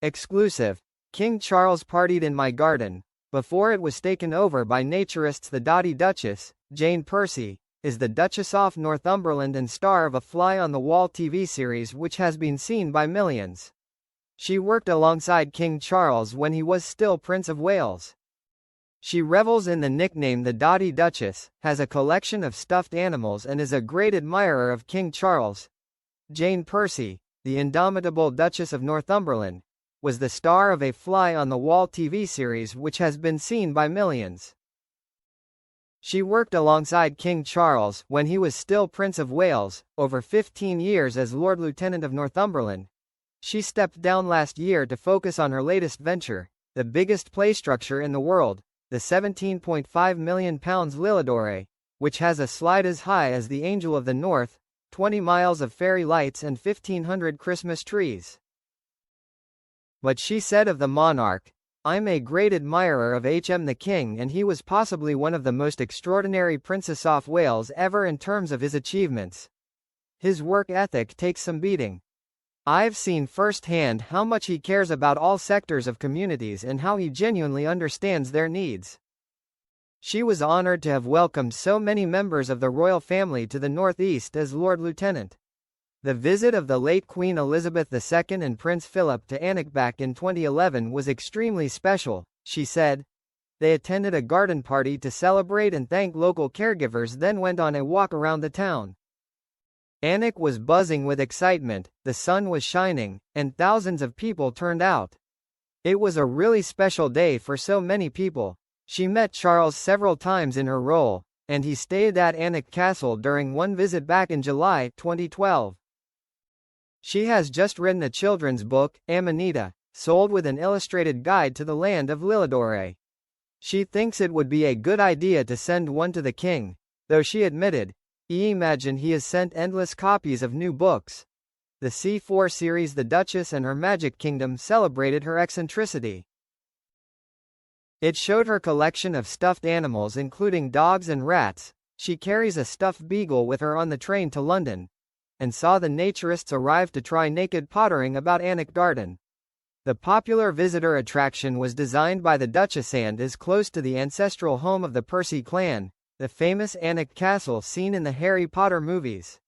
Exclusive. King Charles partied in my garden, before it was taken over by naturists. The dotty Duchess, Jane Percy, is the Duchess of Northumberland and star of a fly-on-the-wall TV series which has been seen by millions. She worked alongside King Charles when he was still Prince of Wales. She revels in the nickname the Dotty Duchess, has a collection of stuffed animals and is a great admirer of King Charles. Jane Percy, the indomitable Duchess of Northumberland, was the star of a fly-on-the-wall TV series which has been seen by millions. She worked alongside King Charles when he was still Prince of Wales, over 15 years as Lord Lieutenant of Northumberland. She stepped down last year to focus on her latest venture, the biggest play structure in the world, the £17.5 million Lilidore, which has a slide as high as the Angel of the North, 20 miles of fairy lights and 1,500 Christmas trees. But she said of the monarch, "I'm a great admirer of the King, and he was possibly one of the most extraordinary princes of Wales ever in terms of his achievements. His work ethic takes some beating. I've seen firsthand how much he cares about all sectors of communities and how he genuinely understands their needs." She was honored to have welcomed so many members of the royal family to the Northeast as Lord Lieutenant. The visit of the late Queen Elizabeth II and Prince Philip to Alnwick back in 2011 was extremely special, she said. They attended a garden party to celebrate and thank local caregivers, then went on a walk around the town. Alnwick was buzzing with excitement, the sun was shining, and thousands of people turned out. It was a really special day for so many people. She met Charles several times in her role, and he stayed at Alnwick Castle during one visit back in July 2012. She has just written a children's book, Amanita, sold with an illustrated guide to the land of Lilidore. She thinks it would be a good idea to send one to the king, though she admitted, imagine he has sent endless copies of new books. The C4 series The Duchess and Her Magic Kingdom celebrated her eccentricity. It showed her collection of stuffed animals including dogs and rats. She carries a stuffed beagle with her on the train to London, and saw the naturists arrive to try naked pottering about Alnwick Garden. The popular visitor attraction was designed by the Duchess and is close to the ancestral home of the Percy clan, the famous Alnwick Castle seen in the Harry Potter movies.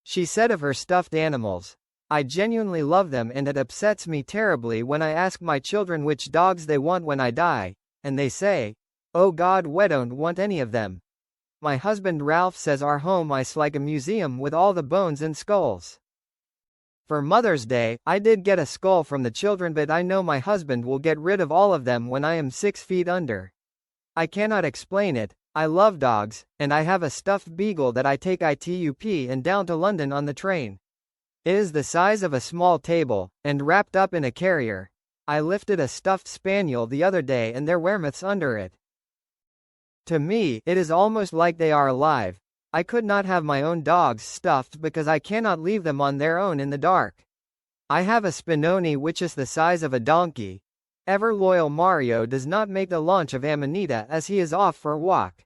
She said of her stuffed animals, "I genuinely love them, and it upsets me terribly when I ask my children which dogs they want when I die, and they say, 'Oh God, we don't want any of them.' My husband Ralph says our home is like a museum with all the bones and skulls. For Mother's Day, I did get a skull from the children, but I know my husband will get rid of all of them when I am 6 feet under. I cannot explain it. I love dogs, and I have a stuffed beagle that I take itup and down to London on the train. It is the size of a small table, and wrapped up in a carrier. I lifted a stuffed spaniel the other day and there were myths under it. To me, it is almost like they are alive. I could not have my own dogs stuffed because I cannot leave them on their own in the dark. I have a Spinoni which is the size of a donkey. Ever loyal Mario does not make the launch of Amanita as he is off for a walk."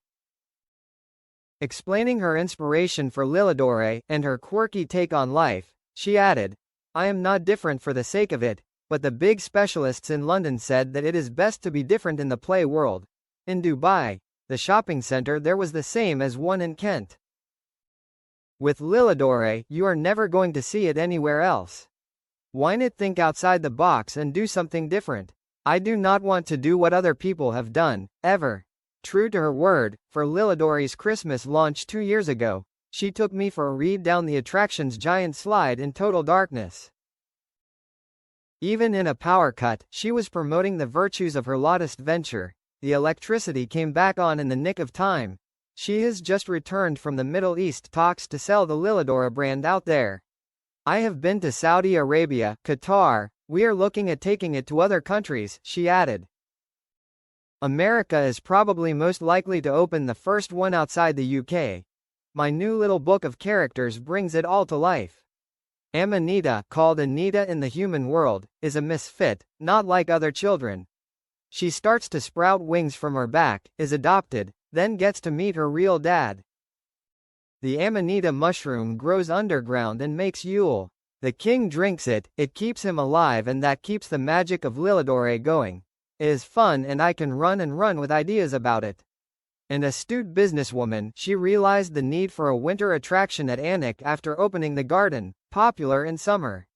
Explaining her inspiration for Lilidore and her quirky take on life, she added, "I am not different for the sake of it, but the big specialists in London said that it is best to be different in the play world. In Dubai, the shopping centre there was the same as one in Kent. With Lilidore, you are never going to see it anywhere else. Why not think outside the box and do something different? I do not want to do what other people have done, ever." True to her word, for Lilidore's Christmas launch 2 years ago, she took me for a read down the attraction's giant slide in total darkness. Even in a power cut, she was promoting the virtues of her latest venture. The electricity came back on in the nick of time. She has just returned from the Middle East talks to sell the Lilidore brand out there. "I have been to Saudi Arabia, Qatar. We are looking at taking it to other countries," she added. "America is probably most likely to open the first one outside the UK. My new little book of characters brings it all to life. Amanita, called Anita in the human world, is a misfit, not like other children. She starts to sprout wings from her back, is adopted, then gets to meet her real dad. The Amanita mushroom grows underground and makes Yule. The king drinks it, it keeps him alive, and that keeps the magic of Lilidore going. It is fun and I can run and run with ideas about it. An astute businesswoman, she realized the need for a winter attraction at Anik after opening the garden, popular in summer.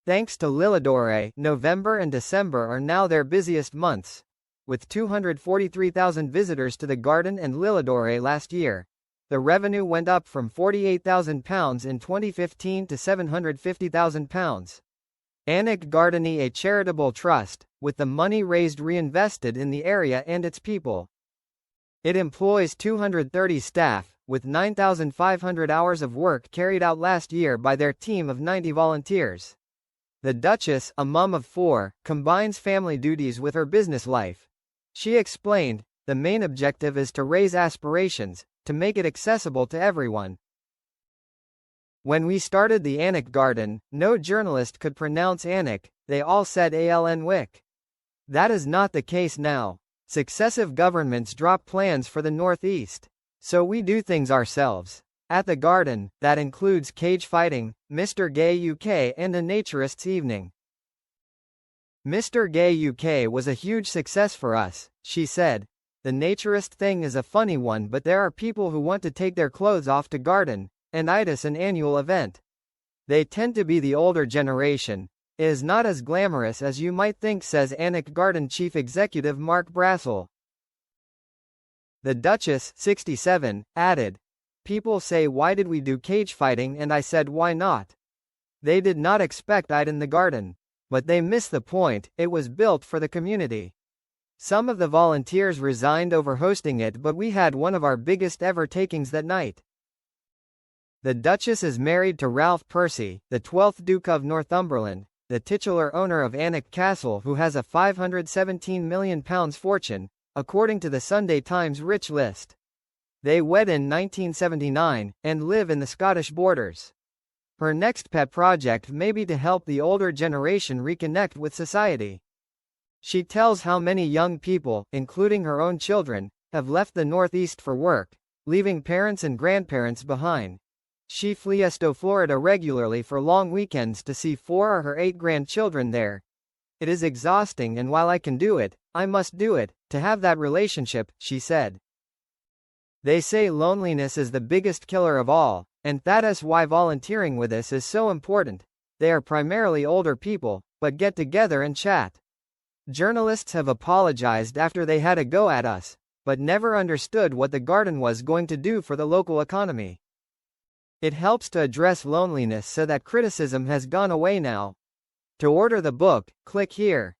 Thanks to Lilidore, November and December are now their busiest months, with 243,000 visitors to the garden and Lilidore last year. The revenue went up from £48,000 in 2015 to £750,000. Anik Gardeni, a charitable trust, with the money raised reinvested in the area and its people. It employs 230 staff, with 9,500 hours of work carried out last year by their team of 90 volunteers. The Duchess, a mum of 4, combines family duties with her business life. She explained, the main objective is to raise aspirations, to make it accessible to everyone. When we started the Anik Garden, no journalist could pronounce Anik, they all said Alnwick. That is not the case now. Successive governments drop plans for the Northeast. So we do things ourselves. At the garden, that includes cage fighting, Mr. Gay UK and a naturists evening. Mr. Gay UK was a huge success for us, she said. The naturist thing is a funny one, but there are people who want to take their clothes off to garden, and it is an annual event. They tend to be the older generation. It is not as glamorous as you might think, says Anik Garden Chief Executive Mark Brassel. The Duchess, 67, added, people say why did we do cage fighting, and I said why not? They did not expect it in the garden. But they miss the point, it was built for the community. Some of the volunteers resigned over hosting it, but we had one of our biggest ever takings that night. The Duchess is married to Ralph Percy, the 12th Duke of Northumberland, the titular owner of Anik Castle, who has a £517 million fortune, according to the Sunday Times Rich List. They wed in 1979, and live in the Scottish borders. Her next pet project may be to help the older generation reconnect with society. She tells how many young people, including her own children, have left the Northeast for work, leaving parents and grandparents behind. She flees to Florida regularly for long weekends to see 4 of her 8 grandchildren there. It is exhausting, and while I can do it, I must do it, to have that relationship, she said. They say loneliness is the biggest killer of all, and that is why volunteering with us is so important. They are primarily older people, but get together and chat. Journalists have apologized after they had a go at us, but never understood what the garden was going to do for the local economy. It helps to address loneliness so that criticism has gone away now. To order the book, click here.